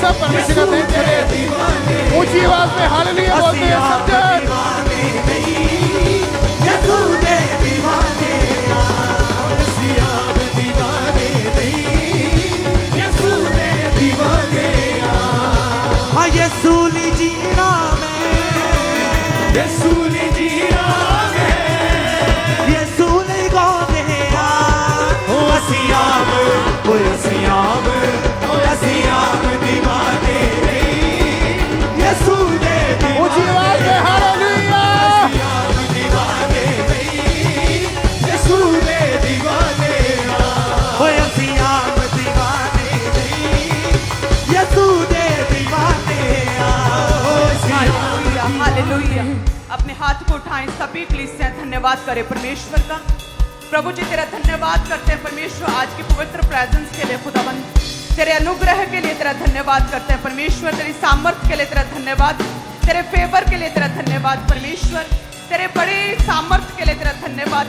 सब परमेश्वर का थैंक करें। ऊंची आवाज में हालेलुया बोलते हैं सब जन। यीशु ने दीवाने हाँ यसूली जीना में यसूली जीना में यसूली गाने ओ असियाम ओ असियाम ओ असियाम दीवाने यीशु ने ऊंची आवाज में हालेलुया। दीवाने यीशु ने दीवाने ओ असियाम दीवाने यीशु ने दीवाने हालेलुया। अपने हाथ को उठाएं सभी कलीसियां, धन्यवाद करें परमेश्वर का। प्रभु जी तेरा धन्यवाद करते हैं परमेश्वर आज की पवित्र प्रेजेंस के लिए। खुदावन तेरे अनुग्रह के लिए तेरा धन्यवाद करते हैं परमेश्वर। तेरी सामर्थ्य के लिए तेरा धन्यवाद, तेरे फेवर के लिए तेरा धन्यवाद परमेश्वर। तेरे बड़े सामर्थ्य के लिए तेरा धन्यवाद,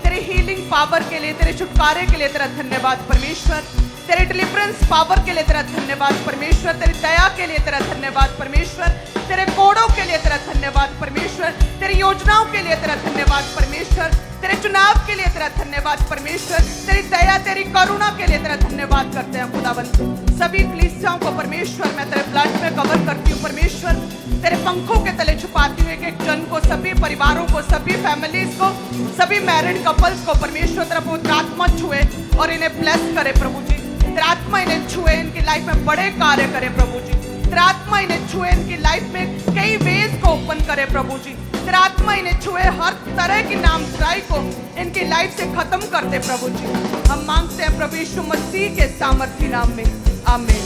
तेरे हीलिंग पावर के लिए, तेरे छुटकारे के लिए तेरा धन्यवाद परमेश्वर। तेरे डिलीवरेंस पावर के लिए तेरा धन्यवाद परमेश्वर। तेरी दया के लिए तेरा धन्यवाद परमेश्वर। तेरे कोड़ों के लिए तेरा धन्यवाद परमेश्वर। तेरी योजनाओं के लिए तेरा धन्यवाद परमेश्वर। तेरे चुनाव के लिए तेरा धन्यवाद परमेश्वर। तेरी दया, तेरी करुणा के लिए तेरा धन्यवाद करते हैं खुदावंत। सभी कलीसियाओं को परमेश्वर मैं तेरे ब्लड में कवर करती हूँ परमेश्वर। तेरे पंखों के तले छुपाती हूँ एक जन को, सभी परिवारों को, सभी फैमिलीज को, सभी मैरिड कपल्स को परमेश्वर तेरा पवित्र आत्मा छुए और इन्हें ब्लेस करे प्रभु जी। तेरा आत्मा इन्हें छुए, इनकी लाइफ में बड़े कार्य करे प्रभु जी। तेरा आत्मा इन्हें छुए, इनकी लाइफ में कई वेज को ओपन करे प्रभु जी। तेरा आत्मा इन्हें छुए, हर तरह की नामधराई को इनकी लाइफ से खत्म कर दे प्रभु जी। हम मांगते हैं प्रभु यीशु मसीह के सामर्थी नाम में, आमीन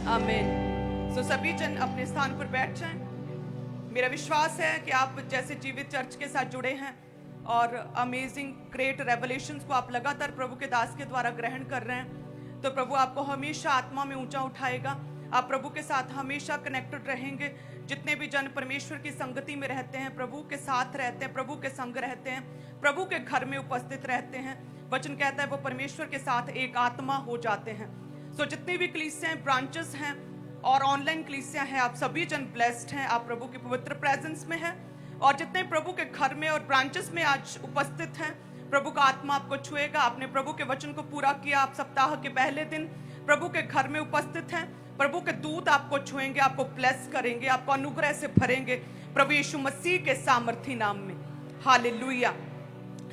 आमीन। तो सभी जन अपने स्थान पर बैठ जाएं। मेरा विश्वास है कि आप जैसे जीवित चर्च के साथ जुड़े हैं और अमेजिंग ग्रेट रेवलेशंस को आप लगातार प्रभु के दास के द्वारा ग्रहण कर रहे हैं, तो प्रभु आपको हमेशा आत्मा में ऊंचा उठाएगा। आप प्रभु के साथ हमेशा कनेक्टेड रहेंगे। जितने भी जन परमेश्वर की संगति में रहते हैं, प्रभु के साथ रहते हैं, प्रभु के संग रहते हैं, प्रभु के घर में उपस्थित रहते हैं, वचन कहता है वो परमेश्वर के साथ एक आत्मा हो जाते हैं। सो जितनी भी कलीसियां ब्रांचेस हैं और ऑनलाइन कलीसियां हैं, आप सभी जन ब्लेस्ड हैं। आप प्रभु की पवित्र प्रेजेंस में हैं और जितने प्रभु के घर में और ब्रांचेस में आज उपस्थित हैं, प्रभु का आत्मा आपको छुएगा। आपने प्रभु के वचन को पूरा किया, आप सप्ताह के पहले दिन प्रभु के घर में उपस्थित हैं, प्रभु के दूत आपको छुएंगे, आपको ब्लेस करेंगे, आपको अनुग्रह से भरेंगे प्रभु यीशु मसीह के सामर्थी नाम में। हालेलुया।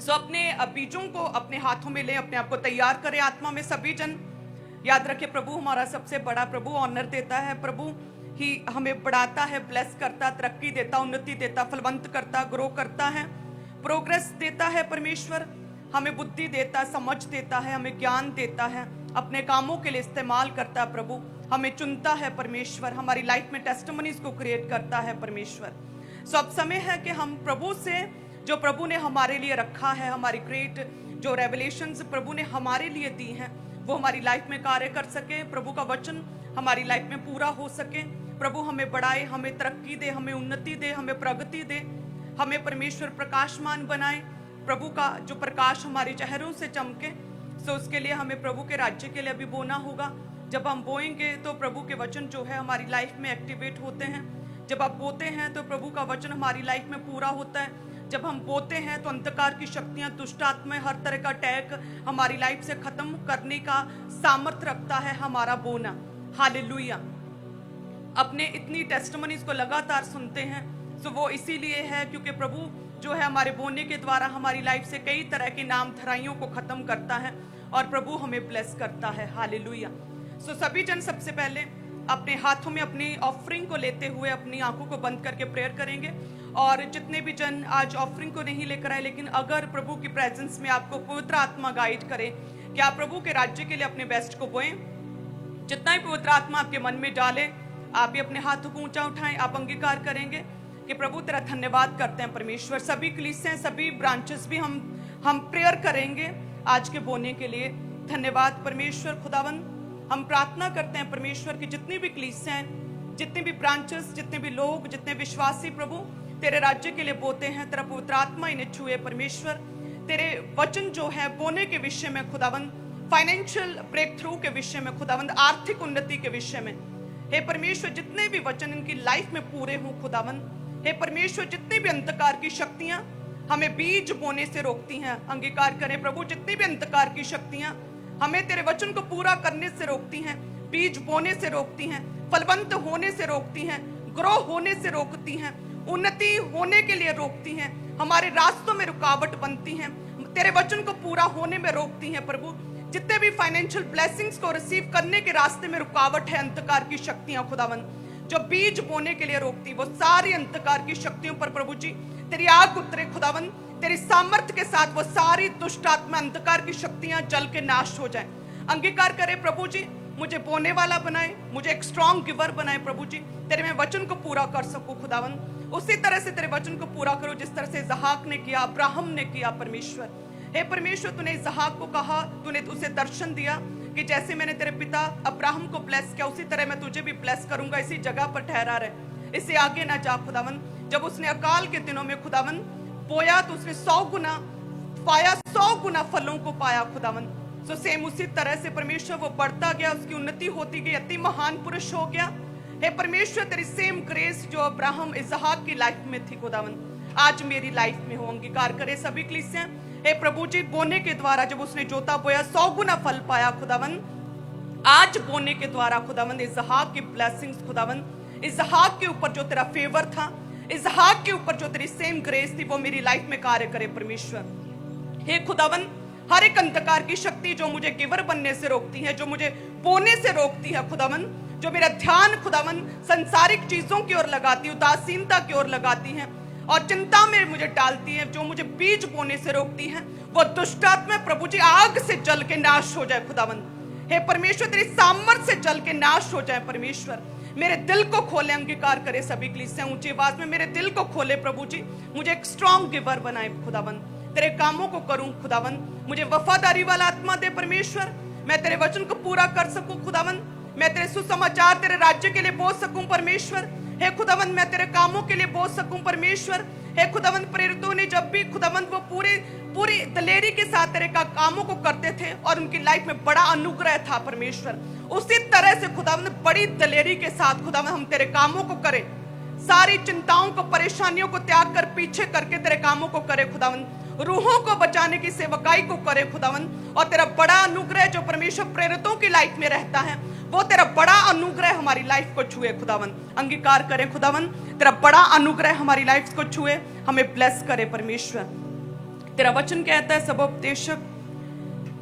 सो अपने बीजों को अपने हाथों में लें, अपने आप को तैयार करें आत्मा में। सभी जन याद रखें प्रभु हमारा सबसे बड़ा, प्रभु ऑनर देता है, प्रभु ही हमें बढ़ाता है, ब्लेस करता, तरक्की देता, उन्नति देता, फलवंत करता, ग्रो करता है, प्रोग्रेस देता है परमेश्वर। हमें बुद्धि देता, समझ देता है, हमें ज्ञान देता है, अपने कामों के लिए इस्तेमाल करता है प्रभु। हमें चुनता है परमेश्वर, हमारी लाइफ में टेस्टिमनीज को क्रिएट करता है परमेश्वर। सो अब समय है कि हम प्रभु से, जो प्रभु ने हमारे लिए रखा है, हमारी ग्रेट जो रेवलेशंस प्रभु ने हमारे लिए दी हैं, वो हमारी लाइफ में कार्य कर सके, प्रभु का वचन हमारी लाइफ में पूरा हो सके। प्रभु हमें बढ़ाए, हमें तरक्की दे, हमें उन्नति दे, हमें प्रगति दे, हमें परमेश्वर प्रकाशमान बनाए, प्रभु का जो प्रकाश हमारे चेहरों से चमके। सो उसके लिए हमें प्रभु के राज्य के लिए अभी बोना होगा। जब हम बोएंगे तो प्रभु के वचन जो है हमारी लाइफ में एक्टिवेट होते हैं। जब आप बोते हैं तो प्रभु का वचन हमारी लाइफ में पूरा होता है। जब हम बोते हैं तो अंधकार की शक्तियां, दुष्ट आत्माएं, हर तरह का अटैक हमारी लाइफ से खत्म करने का सामर्थ्य रखता है हमारा बोना। हालेलुया। अपने इतनी टेस्टिमनीज को लगातार सुनते हैं, सो वो इसीलिए है क्योंकि प्रभु जो है हमारे बोने के द्वारा हमारी लाइफ से कई तरह की नामधराइयों को खत्म करता है और प्रभु हमें ब्लेस करता है। हालेलुया। सो सभी जन सबसे पहले अपने हाथों में अपनी ऑफरिंग को लेते हुए अपनी आंखों को बंद करके प्रेयर करेंगे। और जितने भी जन आज ऑफरिंग को नहीं लेकर आए, लेकिन अगर प्रभु की प्रेजेंस में आपको पवित्र आत्मा गाइड करे कि आप प्रभु के राज्य के लिए अपने बेस्ट को बोएं, जितना ही पवित्र आत्मा आपके मन में डाले, आप भी अपने हाथों को ऊंचा उठाएं। आप अंगीकार करेंगे कि प्रभु तेरा धन्यवाद करते हैं परमेश्वर। सभी कलीसियां, सभी ब्रांचेस भी हम प्रेयर करेंगे आज के बोने के लिए। धन्यवाद परमेश्वर खुदावन। हम प्रार्थना करते हैं परमेश्वर की जितनी भी कलीसियां हैं, जितने भी ब्रांचेस, जितने भी लोग, जितने विश्वासी प्रभु तेरे राज्य के लिए बोते हैं, तेरा पवित्र आत्मा इन्हें छुए परमेश्वर। तेरे वचन जो है बोने के विषय में खुदावन, फाइनेंशियल ब्रेक थ्रू के विषय में खुदावंद, आर्थिक उन्नति के विषय में हे परमेश्वर जितने भी वचन इनकी लाइफ में पूरे हों खुदावन, हे परमेश्वर जितनी भी अंधकार की शक्तियां हमें बीज बोने से रोकती हैं, अंगीकार करें प्रभु, जितनी भी अंधकार की शक्तियां हमें तेरे वचन को पूरा करने से रोकती हैं, बीज बोने से रोकती हैं, फलवंत होने से रोकती हैं, ग्रो होने से रोकती हैं, उन्नति होने के लिए रोकती हैं, हमारे रास्तों में रुकावट बनती हैं, तेरे वचन को पूरा होने में रोकती हैं प्रभु। जितने भी फाइनेंशियल ब्लेसिंग्स को रिसीव करने के रास्ते में रुकावट है अंधकार की शक्तियां खुदावन, जो बीज बोने के लिए रोकती, वो सारी अंधकार की शक्तियों पर प्रभु जी तेरी आग उतरे खुदावन, तेरी सामर्थ्य के साथ वो सारी दुष्ट आत्मा अंधकार की शक्तियां जल के नाश हो जाएं। अंगीकार करे प्रभु जी, मुझे बोने वाला बनाए, मुझे एक स्ट्रॉन्ग गिवर बनाए प्रभु जी, तेरे मैं वचन को पूरा कर सकूं खुदावन। उसी तरह से तेरे वचन को पूरा करो जिस तरह से इसहाक ने किया, अब्राहम ने किया परमेश्वर। हे परमेश्वर, तूने इसहाक को कहा, तूने उसे दर्शन दिया कि जैसे मैंने तेरे पिता अब्राहम को ब्लेस किया उसी तरह मैं तुझे भी ब्लेस करूंगा, इसी जगह पर ठहरा रहे, इससे आगे ना जा खुदावन। जब उसने अकाल के दिनों में खुदावन बोया तो उसने 100 गुना पाया, 100 गुना फलों को पाया खुदावन। सो सेम उसी तरह से परमेश्वर वो बढ़ता गया, उसकी उन्नति होती गई, अति महान पुरुष हो गया। हे परमेश्वर, तेरी सेम ग्रेस जो अब्राहम इसहाक की लाइफ में थी खुदावन, आज मेरी लाइफ में हो। अंगीकार करे सभी कलीसियां। हे प्रभु जी, बोने के द्वारा जब उसने जोता बोया 100 गुना फल पाया खुदावन, आज बोने के द्वारा खुदावन इसहाक की ब्लेसिंग्स खुदावन, इसहाक के ऊपर जो तेरा फेवर था, इसहाक के ऊपर जो तेरी सेम ग्रेस थी, वो मेरी लाइफ में कार्य करे परमेश्वर। हे खुदावन, हर एक अंधकार की शक्ति जो मुझे गिवर बनने से रोकती है, जो मुझे बोने से रोकती है खुदावन, जो मेरा ध्यान खुदावन संसारिक चीजों की ओर लगाती है, उदासीनता की ओर लगाती है और चिंता में मुझे डालती है, जो मुझे बीज बोने से रोकती है, वो दुष्ट आत्मा प्रभु जी आग से जल के नाश हो जाए खुदावन। हे परमेश्वर, तेरी सामर्थ से जल के नाश हो जाए परमेश्वर। मेरे दिल को खोले, अंगीकार करे सभी कलीसियां ऊंची आवाज में, मेरे दिल को खोले प्रभु जी, मुझे एक स्ट्रॉन्ग गिवर बनाए खुदावन, तेरे कामों को करूं खुदावन, मुझे वफादारी वाला आत्मा दे परमेश्वर, मैं तेरे वचन को पूरा कर सकूं खुदावन, मैं तेरे सुसमाचार तेरे राज्य के लिए बोल सकूं परमेश्वर। हे खुदावन, मैं तेरे कामों के लिए बोल सकूं परमेश्वर। हे खुदावन, प्रेरितों ने जब भी खुदावन वो पूरी दलेरी के साथ तेरे कामों को करते थे और उनकी लाइफ में बड़ा अनुग्रह था परमेश्वर, उसी तरह से खुदावन बड़ी दलेरी के साथ खुदावन हम तेरे कामों को करें, सारी चिंताओं को, परेशानियों को त्याग कर पीछे करके तेरे कामों को करे खुदावन, रूहों को बचाने की सेवकाई को करे खुदावन, और तेरा बड़ा अनुग्रह जो परमेश्वर प्रेरितों की लाइफ में रहता है, वो तेरा बड़ा अनुग्रह हमारी लाइफ को छुए खुदावन। अंगीकार करें खुदावन, तेरा बड़ा अनुग्रह हमारी लाइफ को छुए, हमें ब्लेस करे परमेश्वर। तेरा वचन कहता है सबोपदेशक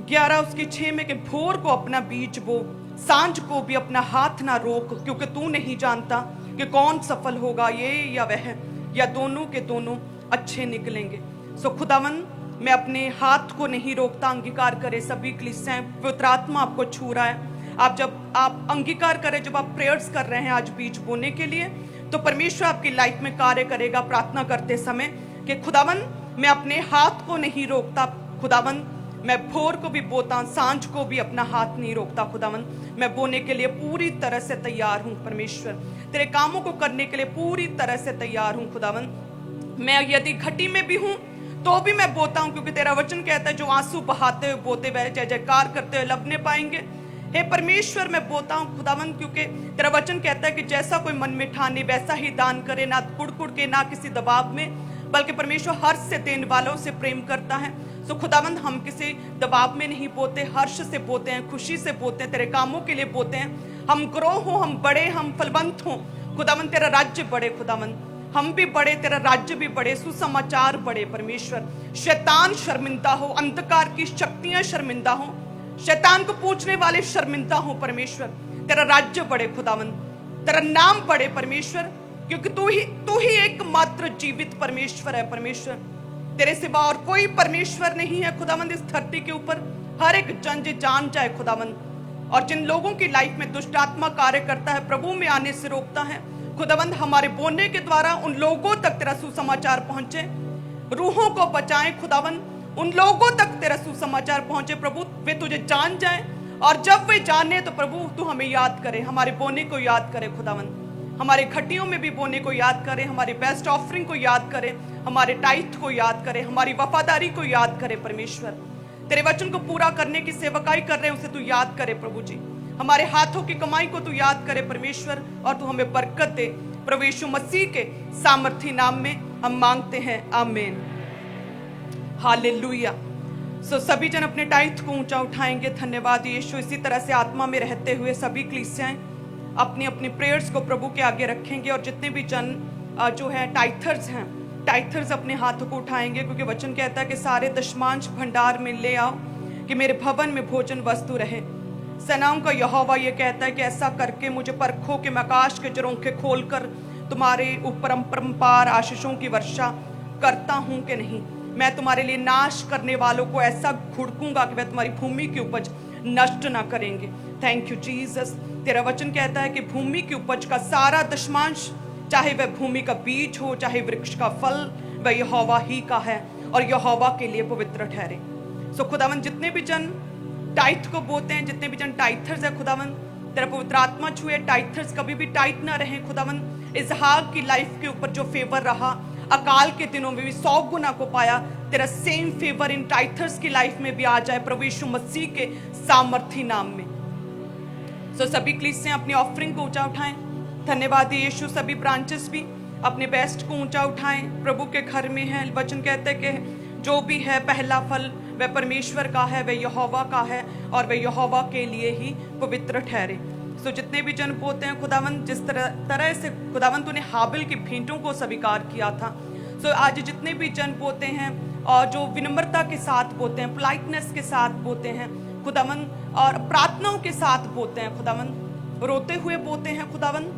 11:6 में कि भोर को अपना बीज बो, सांझ को भी अपना हाथ ना रोक, क्योंकि तू नहीं जानता कि कौन सफल होगा, ये या वह, या दोनों के दोनों अच्छे निकलेंगे। सो खुदावन, मैं अपने हाथ को नहीं रोकता। अंगीकार करे सभी कलीसियां, पवित्र आत्मा आपको छू रहा है। जब आप अंगीकार करें, जब आप प्रेयर्स कर रहे हैं आज बीज बोने के लिए, तो परमेश्वर आपकी लाइफ में कार्य करेगा प्रार्थना करते समय कि खुदावन, मैं अपने हाथ को नहीं रोकता खुदावन, मैं भोर को भी बोता, सांझ को भी अपना हाथ नहीं रोकता खुदावन, मैं बोने के लिए पूरी तरह से तैयार हूं परमेश्वर, तेरे कामों को करने के लिए पूरी तरह से तैयार हूं खुदावन। मैं यदि घटी में भी हूं तो भी मैं बोता हूं, क्योंकि तेरा वचन कहता है जो आंसू बहाते हुए बोते वह जय जयकार करते हुए लबने पाएंगे। हे परमेश्वर, मैं बोता हूं खुदावन, क्योंकि तेरा वचन कहता है कि जैसा कोई मन में ठाने वैसा ही दान करे, ना कुड़ के ना किसी दबाव में, बल्कि परमेश्वर हर्ष से देने वालों से प्रेम करता है। सो खुदावन, हम किसी दबाव में नहीं बोते, हर्ष से बोते हैं, खुशी से बोते हैं, तेरे कामों के लिए बोते हैं। हम ग्रो हो, हम बड़े, हम फलवंत हो खुदावन, तेरा राज्य बढ़े खुदावन, हम भी बड़े, तेरा राज्य भी बढ़े, सुसमाचार बढ़े परमेश्वर। शैतान शर्मिंदा हो, अंधकार की शक्तियां शर्मिंदा हो, शैतान को पूछने वाले शर्मिंदा हो परमेश्वर, तेरा राज्य बढ़े खुदावन, तेरा नाम बढ़े परमेश्वर, क्योंकि तू ही एकमात्र जीवित परमेश्वर है परमेश्वर, तेरे सिवा और कोई परमेश्वर नहीं है खुदावन इस धरती के ऊपर। हर एक जन जान जाए खुदावन, और जिन लोगों की लाइफ में दुष्ट आत्मा कार्य करता है, प्रभु में आने से रोकता है खुदावंद, हमारे बोलने के द्वारा उन लोगों तक तेरा सुसमाचार पहुंचे, रूहों को बचाएं खुदावंद, उन लोगों तक तेरा सुसमाचार पहुंचे प्रभु, वे तुझे जान जाएं, और जब वे जाने तो प्रभु तू हमें याद करे, हमारे बोने को याद करे खुदावंद, हमारे घटियों में भी बोने को याद करे, हमारी बेस्ट ऑफरिंग को याद करे, हमारे टाइथ को याद करे, हमारी वफादारी को याद करे परमेश्वर, तेरे वचन को पूरा करने की सेवकाई कर रहे हैं उसे तू याद करे प्रभु जी। हमारे हाथों की कमाई को तू याद करे परमेश्वर, और तू हमें बरकत दे। प्रभु यीशु मसीह के सामर्थी नाम में हम मांगते हैं, आमीन, हालेलुया। सभी जन अपने टाइट को ऊंचा उठाएंगे। धन्यवाद यीशु। इसी तरह से आत्मा में रहते हुए सभी कलीसियाएं अपनी अपनी प्रेयर्स को प्रभु के आगे रखेंगे, और जितने भी जन जो है टाइथर्स हैं, टाइथर्स अपने हाथों को उठाएंगे, क्योंकि वचन कहता है कि सारे दशमांश भंडार में ले आओ कि मेरे भवन में भोजन वस्तु रहे। सेनाओं का यहोवा ये कहता है कि ऐसा करके मुझे परखो कि मैं आकाश के झरोखे खोलकर तुम्हारे ऊपर परम्पार आशीषों की वर्षा करता हूं कि नहीं। मैं तुम्हारे लिए नाश करने वालों को ऐसा घुड़कूंगा कि वह तुम्हारी भूमि की उपज नष्ट ना करेंगे। Thank you Jesus. तेरा वचन कहता है कि भूमि की उपज का सारा दशमांश, चाहे वह भूमि का बीज हो, चाहे वृक्ष का फल, वह यहोवा ही का है और यहोवा के लिए पवित्र ठहरे। खुदावन जितने भी जन टाइथ को बोते हैं, जितने भी जन टाइथर्स है, खुदावन तेरा पवित्र आत्मा छुए, टाइथर्स कभी भी टाइट ना रहे। खुदावन इसहाक की लाइफ के ऊपर जो फेवर रहा अकाल के दिनों में भी 100 गुना को पाया, तेरा सेम फेवर इन टाइथर्स की लाइफ में भी आ जाए प्रभु यीशु मसीह के सामर्थी नाम में। सभी कलीसियां अपनी ऑफरिंग को ऊंचा उठाएं। धन्यवाद यीशु। सभी ब्रांचेस भी अपने बेस्ट को ऊंचा उठाएं। प्रभु के घर में है, वचन कहते हैं कि जो भी है पहला फल वह परमेश्वर का है, वह यहोवा का है और वह यहोवा के लिए ही पवित्र ठहरे। जितने भी जन बोते हैं खुदावन, जिस तरह से खुदावन तूने हाबिल की भेंटों को स्वीकार किया था, आज जितने भी जन बोते हैं और जो विनम्रता के साथ बोते हैं, पोलाइटनेस के साथ बोते हैं खुदावन, और प्रार्थनाओं के साथ बोते हैं खुदावन, रोते हुए बोते हैं खुदावन,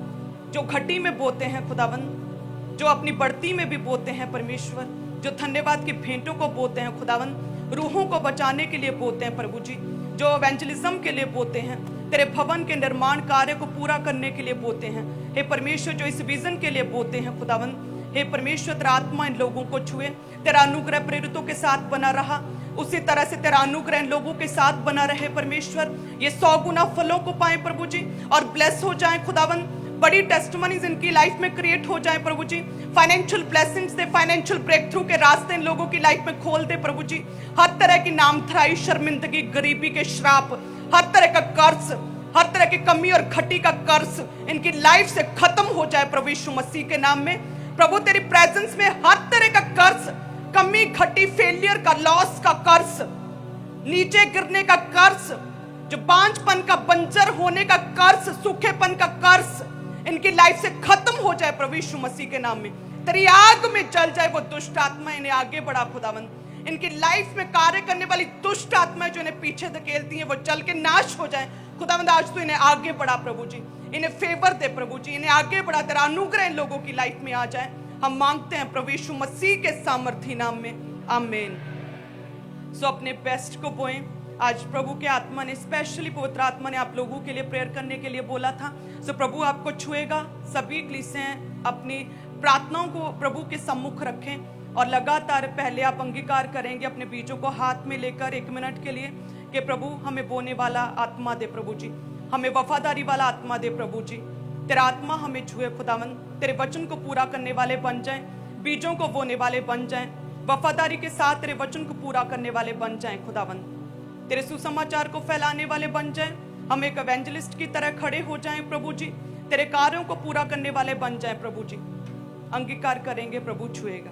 जो घटी में बोते हैं खुदावन, जो अपनी बढ़ती में भी बोते हैं परमेश्वर, जो धन्यवाद की भेंटों को बोते हैं खुदावन, रूहों को बचाने के लिए बोते हैं प्रभु जी, जो एवेंजलिज्म के लिए बोते हैं, तेरे भवन के निर्माण कार्य को पूरा करने के लिए बोते हैं। हे परमेश्वर, जो इस विजन के लिए बोते हैं खुदावन, हे परमेश्वर तेरा आत्मा इन लोगों को छुए, तेरा अनुग्रह प्रेरितों के साथ बना रहा, उसी तरह से तेरा अनुग्रह इन लोगों के साथ बना रहे परमेश्वर। ये 100 गुना फलों को पाए प्रभु जी और ब्लेस हो जाए खुदावन, बड़ी टेस्टिमनीज इनकी लाइफ में क्रिएट हो जाए प्रभु जी। फाइनेंशियल ब्लेसिंग्स दे, फाइनेंशियल ब्रेक थ्रू के रास्ते इन लोगों की लाइफ में खोल दे प्रभु जी। हर तरह की नामधराई, शर्मिंदगी, गरीबी के श्राप, हर तरह का कर्ज, हर तरह की कमी और घटी का कर्ज इनकी लाइफ से खत्म हो जाए प्रभु यीशु मसीह के नाम में। प्रभु तेरी प्रेजेंस में हर तरह का कर्ज, कमी, घटी, फेलियर का, लॉस का कर्ज, नीचे गिरने का कर्ज, जो बांझपन का, बंजर होने का कर्ज, सूखेपन का कर्ज इनकी लाइफ से खत्म हो जाए प्रभु यीशु मसीह के नाम में। तेरी आग में जल जाए वो दुष्ट आत्मा, इन्हें आगे बढ़ा खुदावन। इनकी लाइफ में कार्य करने वाली दुष्ट आत्मा जो इन्हें पीछे धकेलती है वो जल के नाश हो जाए खुदावंद। आज तो इन्हें आगे बढ़ा प्रभु जी, इन्हें फेवर दे प्रभु जी, इन्हें आगे बढ़ा, तेरा अनुग्रह इन लोगों की लाइफ में आ जाए। हम मांगते हैं प्रभु यीशु मसीह के सामर्थी नाम में, आमीन। अपने बेस्ट को बोएं। आज प्रभु के आत्मा ने, स्पेशली पवित्र आत्मा ने आप लोगों के लिए प्रेयर करने के लिए बोला था। प्रभु आपको छुएगा। सभी कलीसियां अपनी प्रार्थनाओं को प्रभु के सम्मुख रखें और लगातार पहले आप अंगीकार करेंगे अपने बीजों को हाथ में लेकर 1 मिनट के लिए कि प्रभु हमें बोने वाला आत्मा दे प्रभु जी, हमें वफादारी वाला आत्मा दे प्रभु जी। तेरा आत्मा हमें छुए खुदावन, तेरे वचन को पूरा करने वाले बन जाएं, बीजों को बोने वाले बन जाएं, वफादारी के साथ तेरे वचन को पूरा करने वाले बन जाएं खुदावन, तेरे सुसमाचार को फैलाने वाले बन जाएं। हम एक एवेंजलिस्ट की तरह खड़े हो जाएं प्रभु जी, तेरे कार्यों को पूरा करने वाले बन जाएं प्रभु जी। अंगीकार करेंगे, प्रभु छुएगा।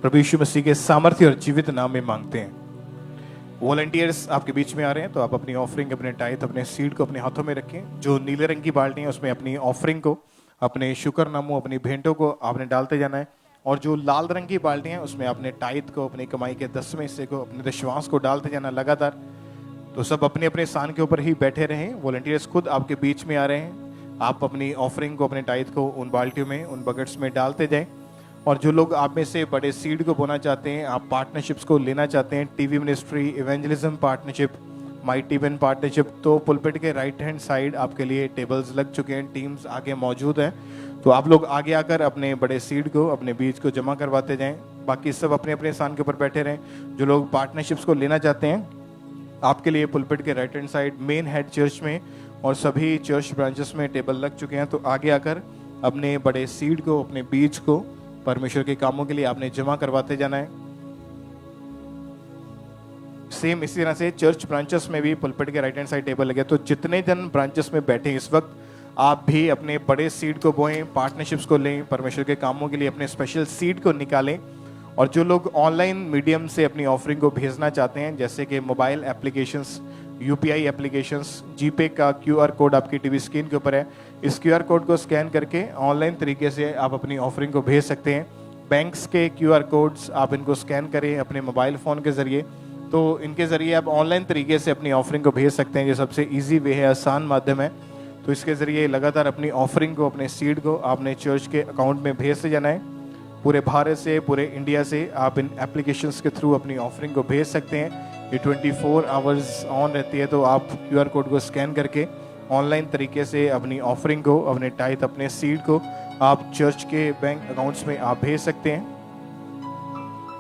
प्रभु यीशु मसीह के सामर्थ्य और जीवित नाम में मांगते हैं। वॉलंटियर्स आपके बीच में आ रहे हैं, तो आप अपनी ऑफरिंग, अपने टाइथ, अपने सीड को अपने हाथों में रखें। जो नीले रंग की बाल्टी है उसमें अपनी ऑफरिंग को, अपने शुक्रनामों, अपनी भेंटों को आपने डालते जाना है। और जो लाल रंग की बाल्टी है उसमें अपने टाइथ को, अपनी कमाई के 10वें हिस्से को, अपने दशवांश को डालते जाना लगातार। तो सब अपने अपने स्थान के ऊपर ही बैठे रहें। वॉलंटियर्स खुद आपके बीच में आ रहे हैं। आप अपनी ऑफरिंग को, अपने टाइथ को उन बाल्टियों में, उन बकेट्स में डालते जाएं। और जो लोग आप में से बड़े सीड को बोना चाहते हैं, आप पार्टनरशिप्स को लेना चाहते हैं, TV ministry, evangelism partnership, mighty one partnership, तो पुलपिट के राइट हैंड साइड आपके लिए टेबल्स लग चुके हैं, टीम्स आगे मौजूद हैं। तो आप लोग आगे आकर अपने बड़े सीड को, अपने बीज को जमा करवाते जाएं। बाकी सब अपने अपने स्थान के ऊपर बैठे रहें। जो लोग पार्टनरशिप्स को लेना चाहते हैं आपके लिए पुलपिट के right hand side main head church में और सभी चर्च ब्रांचेस में टेबल लग चुके हैं। तो आगे आकर अपने बड़े सीड को, अपने बीज को परमेश्वर के कामों के लिए आपने जमा करवाते जाना है। सेम इसी तरह से चर्च ब्रांचेस में भी पुलपिट के राइट हैंड साइड टेबल लगे। तो जितने जन ब्रांचेस में बैठे इस वक्त, आप भी अपने बड़े सीड को बोएं, पार्टनरशिप्स को लें, परमेश्वर के कामों के लिए अपने स्पेशल सीड को निकालें। और जो लोग ऑनलाइन मीडियम से अपनी ऑफरिंग को भेजना चाहते हैं, जैसे कि मोबाइल एप्लीकेशंस, यूपीआई एप्लीकेशंस, जीपे का क्यूआर कोड आपकी टीवी स्क्रीन के ऊपर है, इस क्यूआर कोड को स्कैन करके ऑनलाइन तरीके से आप अपनी ऑफरिंग को भेज सकते हैं। बैंक्स के क्यूआर कोड्स आप इनको स्कैन करें अपने मोबाइल फ़ोन के ज़रिए, तो इनके ज़रिए आप ऑनलाइन तरीके से अपनी ऑफरिंग को भेज सकते हैं। ये सबसे ईजी वे है, आसान माध्यम है। तो इसके ज़रिए लगातार अपनी ऑफरिंग को, अपने सीड को आपने चर्च के अकाउंट में भेजते जाना है। पूरे भारत से, पूरे इंडिया से आप इन एप्लीकेशंस के थ्रू अपनी ऑफरिंग को भेज सकते हैं। ये 24 आवर्स ऑन रहती है, तो आप क्यूआर कोड को स्कैन करके ऑनलाइन तरीके से अपनी ऑफरिंग को, अपने टाइथ, अपने सीड को आप चर्च के बैंक अकाउंट्स में आप भेज सकते हैं।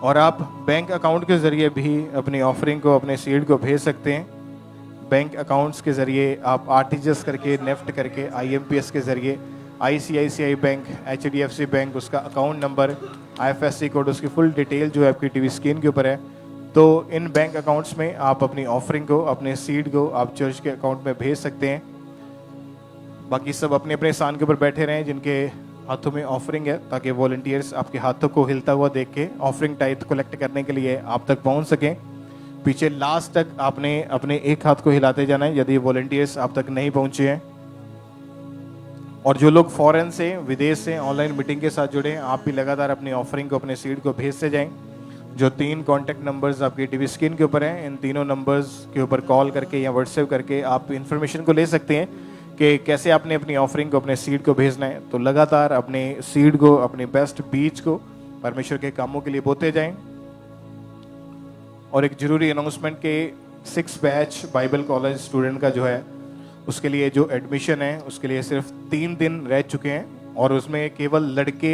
और आप बैंक अकाउंट के ज़रिए भी अपनी ऑफरिंग को, अपने सीड को भेज सकते हैं। बैंक अकाउंट्स के ज़रिए आप आरटीजीएस करके, नेफ्ट करके, आईएमपीएस के ज़रिए, आईसीआईसीआई बैंक, एचडीएफसी बैंक, उसका अकाउंट नंबर, आईएफएससी कोड, उसकी फुल डिटेल जो है आपकी टीवी स्क्रीन के ऊपर है। तो इन बैंक अकाउंट्स में आप अपनी ऑफरिंग को, अपने सीड को आप चर्च के अकाउंट में भेज सकते हैं। बाकी सब अपने अपने स्थान के ऊपर बैठे रहें जिनके हाथों में ऑफरिंग है, ताकि वॉलंटियर्स आपके हाथों को हिलता हुआ देख के ऑफरिंग टाइथ कलेक्ट करने के लिए आप तक पहुंच सकें। पीछे लास्ट तक आपने अपने एक हाथ को हिलाते जाना है यदि वॉलंटियर्स आप तक नहीं पहुंचे हैं। और जो लोग फॉरेन से, विदेश से ऑनलाइन मीटिंग के साथ जुड़े हैं, आप भी लगातार अपनी ऑफरिंग को, अपने सीड को भेजते जाएं। जो 3 कॉन्टैक्ट नंबर्स आपकी टीवी स्क्रीन के ऊपर हैं, इन तीनों नंबर्स के ऊपर कॉल करके या व्हाट्सएप करके आप इन्फॉर्मेशन को ले सकते हैं कि कैसे आपने अपनी ऑफरिंग को, अपने सीड को भेजना है। तो लगातार अपने सीड को, अपने बेस्ट बीज को परमेश्वर के कामों के लिए बोते जाएं। और एक जरूरी अनाउंसमेंट के 6 बैच बाइबल कॉलेज स्टूडेंट का जो है, उसके लिए जो एडमिशन है, उसके लिए सिर्फ 3 दिन रह चुके हैं और उसमें केवल लड़के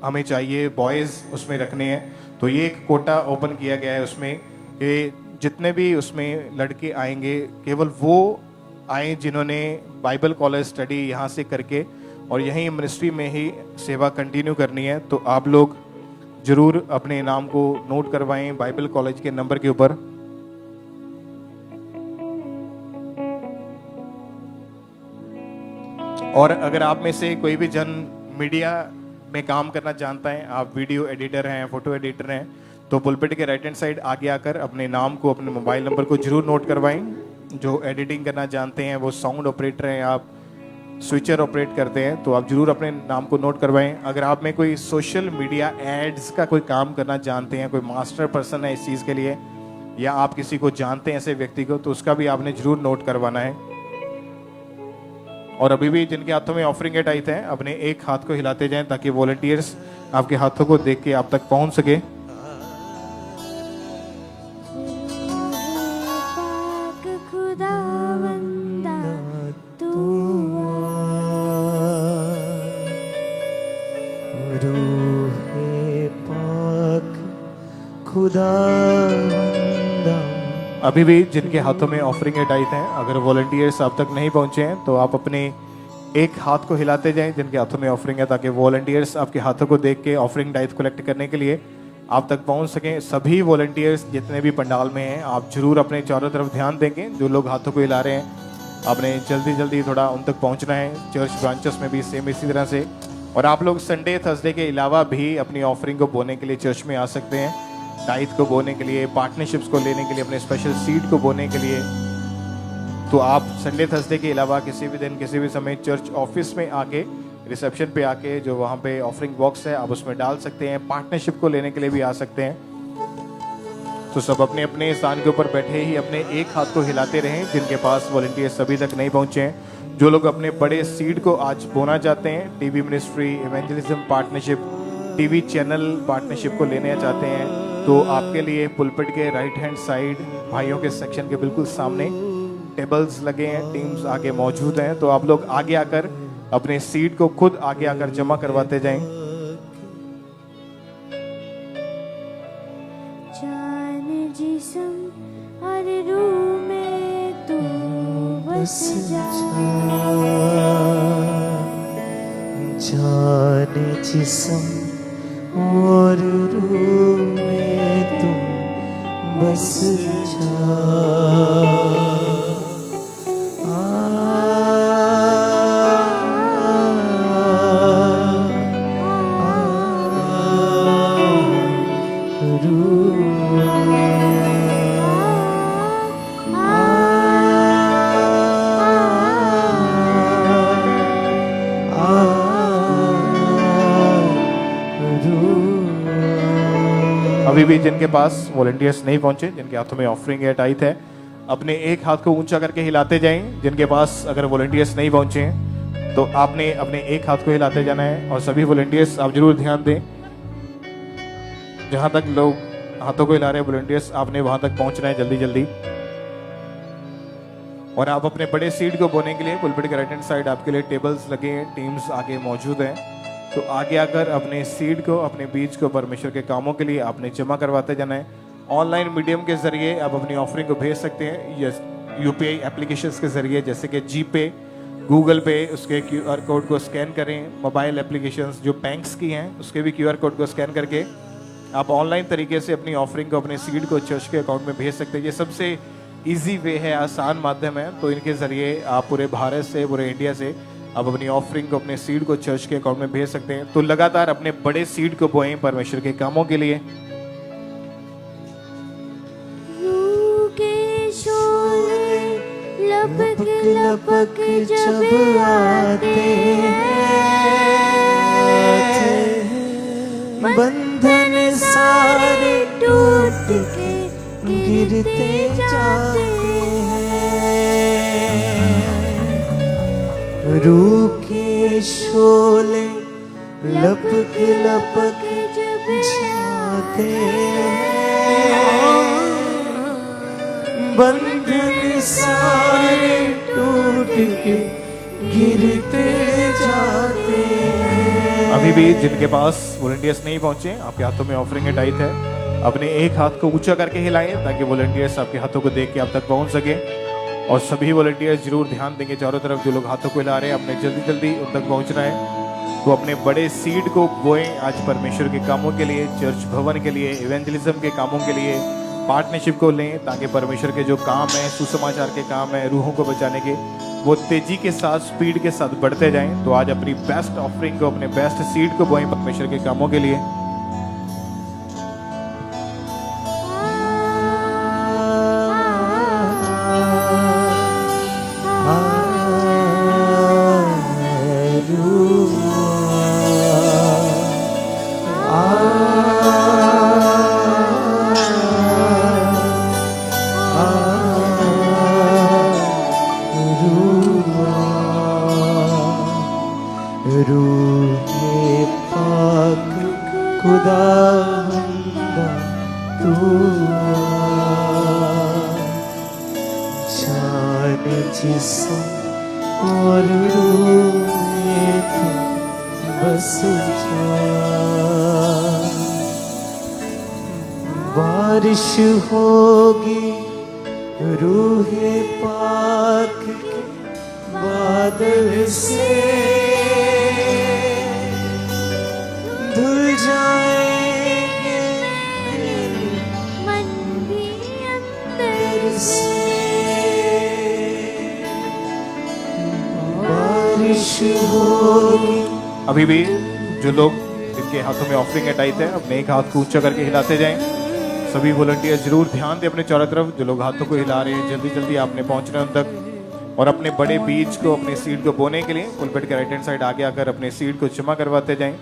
हमें चाहिए, बॉयज़ उसमें रखने हैं। तो ये एक कोटा ओपन किया गया है उसमें कि जितने भी उसमें लड़के आएंगे, केवल वो आए जिन्होंने बाइबल कॉलेज स्टडी यहाँ से करके और यहीं मिनिस्ट्री में ही सेवा कंटिन्यू करनी है। तो आप लोग जरूर अपने नाम को नोट करवाएं बाइबल कॉलेज के नंबर के ऊपर। और अगर आप में से कोई भी जन मीडिया में काम करना जानता है, आप वीडियो एडिटर हैं, फोटो एडिटर हैं, तो पुलपिट के राइट हैंड साइड आगे आकर अपने नाम को, अपने मोबाइल नंबर को जरूर नोट करवाएं। जो एडिटिंग करना जानते हैं, वो साउंड ऑपरेटर हैं, आप स्विचर ऑपरेट करते हैं, तो आप जरूर अपने नाम को नोट करवाएं। अगर आप में कोई सोशल मीडिया एड्स का कोई काम करना जानते हैं, कोई मास्टर पर्सन है इस चीज़ के लिए, या आप किसी को जानते हैं ऐसे व्यक्ति को, तो उसका भी आपने जरूर नोट करवाना है। और अभी भी जिनके हाथों में ऑफरिंग के टाइट है, अपने एक हाथ को हिलाते जाएं ताकि वॉलंटियर्स आपके हाथों को देख के आप तक पहुंच सके। अभी भी जिनके हाथों में ऑफरिंग के टाइट हैं, अगर वॉलंटियर्स आप तक नहीं पहुंचे हैं, तो आप अपने एक हाथ को हिलाते जाएं जिनके हाथों में ऑफरिंग है, ताकि वॉलंटियर्स आपके हाथों को देख के ऑफरिंग टाइट कलेक्ट करने के लिए आप तक पहुंच सकें। सभी वॉलंटियर्स जितने भी पंडाल में हैं, आप जरूर अपने चारों तरफ ध्यान देंगे। जो लोग हाथों को हिला रहे हैं, आपने जल्दी जल्दी थोड़ा उन तक पहुंचना है। चर्च ब्रांचेस में भी सेम इसी तरह से। और आप लोग संडे, थर्सडे के अलावा भी अपनी ऑफरिंग को बोने के लिए चर्च में आ सकते हैं, टाइथ को बोने के लिए, पार्टनरशिप्स को लेने के लिए, अपने स्पेशल सीड को बोने के लिए। तो आप संडे, थर्सडे के अलावा किसी भी दिन, किसी भी समय चर्च ऑफिस में आके, रिसेप्शन पे आके, जो वहाँ पे ऑफरिंग बॉक्स है, आप उसमें डाल सकते हैं। पार्टनरशिप को लेने के लिए भी आ सकते हैं। तो सब अपने अपने स्थान के ऊपर बैठे ही अपने एक हाथ को हिलाते रहें जिनके पास वॉलंटियर सभी तक नहीं पहुंचे हैं। जो लोग अपने बड़े सीड को आज बोना चाहते हैं, TV ministry, evangelism partnership, TV channel partnership को लेने चाहते हैं, तो आपके लिए पुलपिट के राइट हैंड साइड भाइयों के सेक्शन के बिल्कुल सामने टेबल्स लगे हैं, टीम्स आगे मौजूद हैं। तो आप लोग आगे आकर अपने सीट को खुद आगे आकर जमा करवाते जाएं। जान जिस्म बस जा जान जिस्म और रूह में तुम बस जा अभी भी जिनके पास वॉलंटियर्स नहीं पहुंचे, जिनके हाथों में ऑफरिंग है, टाइट है, अपने एक हाथ को ऊंचा करके हिलाते जाएं। जिनके पास अगर वॉलंटियर्स नहीं पहुंचे हैं तो आपने अपने एक हाथ को हिलाते जाना है। और सभी वॉलंटियर्स आप जरूर ध्यान दें, जहां तक लोग हाथों को हिला रहे हैं वॉलंटियर्स, आपने वहां तक पहुंचना है जल्दी जल्दी। और आप अपने बड़े सीड को बोने के लिए पुलपिट के राइट हैंड साइड आपके लिए टेबल्स लगे हैं, टीम्स आगे मौजूद हैं। तो आगे आकर अपने सीड को, अपने बीज को परमेश्वर के कामों के लिए आपने जमा करवाते जाना है। ऑनलाइन मीडियम के जरिए आप अपनी ऑफरिंग को भेज सकते हैं, या यूपीआई एप्लीकेशंस के जरिए जैसे कि जीपे, गूगल पे, उसके क्यूआर कोड को स्कैन करें। मोबाइल एप्लीकेशंस जो बैंक्स की हैं उसके भी क्यूआर कोड को स्कैन करके आप ऑनलाइन तरीके से अपनी ऑफरिंग को, अपने सीड को चर्च के अकाउंट में भेज सकते हैं। ये सबसे ईजी वे है, आसान माध्यम है। तो इनके जरिए आप पूरे भारत से, पूरे इंडिया से आप अपनी ऑफरिंग को, अपने सीड को चर्च के अकाउंट में भेज सकते हैं। तो लगातार अपने बड़े सीड को बोएं परमेश्वर के कामों के लिए। लपक लपक जब आते हैं, बंधन सारे टूट के गिरते जाते हैं। रूह के शोले लपक लपक जब जाते हैं, बंधन सारे टूट के गिरते जाते हैं। अभी भी जिनके पास वॉलंटियर्स नहीं पहुंचे, आपके हाथों में ऑफरिंग है, टाइट है, अपने एक हाथ को ऊंचा करके हिलाएं ताकि वॉलंटियर्स आपके हाथों को देख के आप तक पहुंच सके। और सभी वॉलंटियर्स जरूर ध्यान देंगे, चारों तरफ जो लोग हाथों को हिला रहे हैं, अपने जल्दी जल्दी उन तक पहुंचना है। तो अपने बड़े सीड को बोएं आज परमेश्वर के कामों के लिए, चर्च भवन के लिए, इवेंजलिज्म के कामों के लिए, पार्टनरशिप को लें ताकि परमेश्वर के जो काम है, सुसमाचार के काम है, रूहों को बचाने के, वो तेजी के साथ, स्पीड के साथ बढ़ते जाएं। तो आज अपनी बेस्ट ऑफरिंग को, अपने बेस्ट सीड को बोएं परमेश्वर के कामों के लिए। रूहे पाक खुदावंदा तू जान जिस्म और रूह में तू बस जा। बारिश होगी रूहे पाक के बादल से, धुल जाएंगे मेरे मन भी अंदर से। बारिश होगी। अभी भी जो लोग जिनके हाथों में ऑफरिंग है, टाइट है, अपने एक हाथ को ऊंचा करके हिलाते जाएं। सभी वॉलंटियर्स जरूर ध्यान दें अपने चारों तरफ, जो लोग हाथों को हिला रहे हैं, जल्दी जल्दी आपने पहुंचना है उन तक। और अपने बड़े बीज को, अपने सीड को बोने के लिए पुलपिट के राइट हैंड साइड आगे आकर अपने सीड को जमा करवाते जाएं।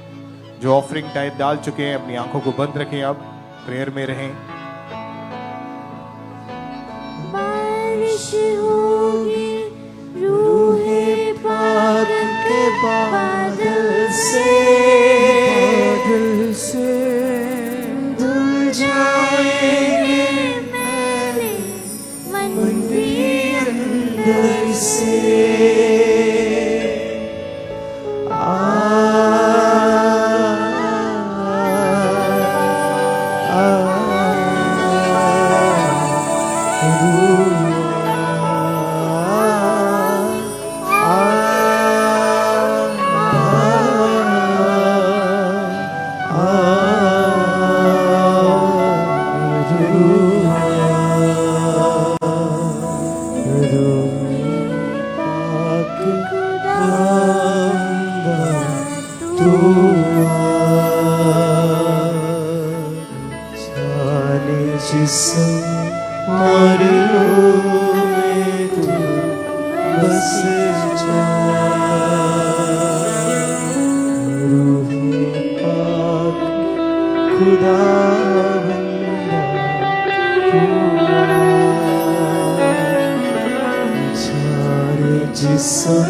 जो ऑफरिंग टाइप डाल चुके हैं अपनी आंखों को बंद रखें, आप प्रेयर में रहें। बारिश होगी रूहे पाक के बादल से, धुल जाएंगे मेरे मन भी अंदर से। जाने जिस्म और रूह में तू बस जा। रूहे पाक खुदा बंदा तू जाने जिस्म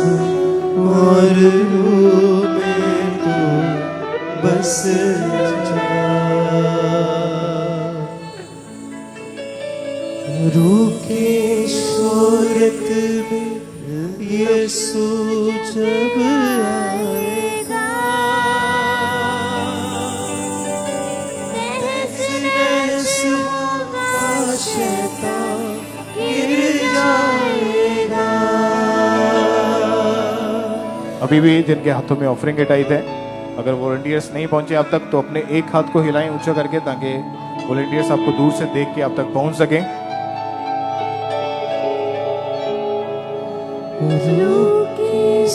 और रूह में तू बस जा। रूह के शोरत में यीशु जब आएगा, तहस-नहस होगा शैतान गिर जाएगा। अभी भी जिनके हाथों में ऑफरिंग के टाइप है, अगर वॉलंटियर्स नहीं पहुंचे अब तक तो अपने एक हाथ को हिलाएं ऊंचा करके, ताकि वॉलंटियर्स आपको दूर से देख के आप तक पहुंच सकें। रूह के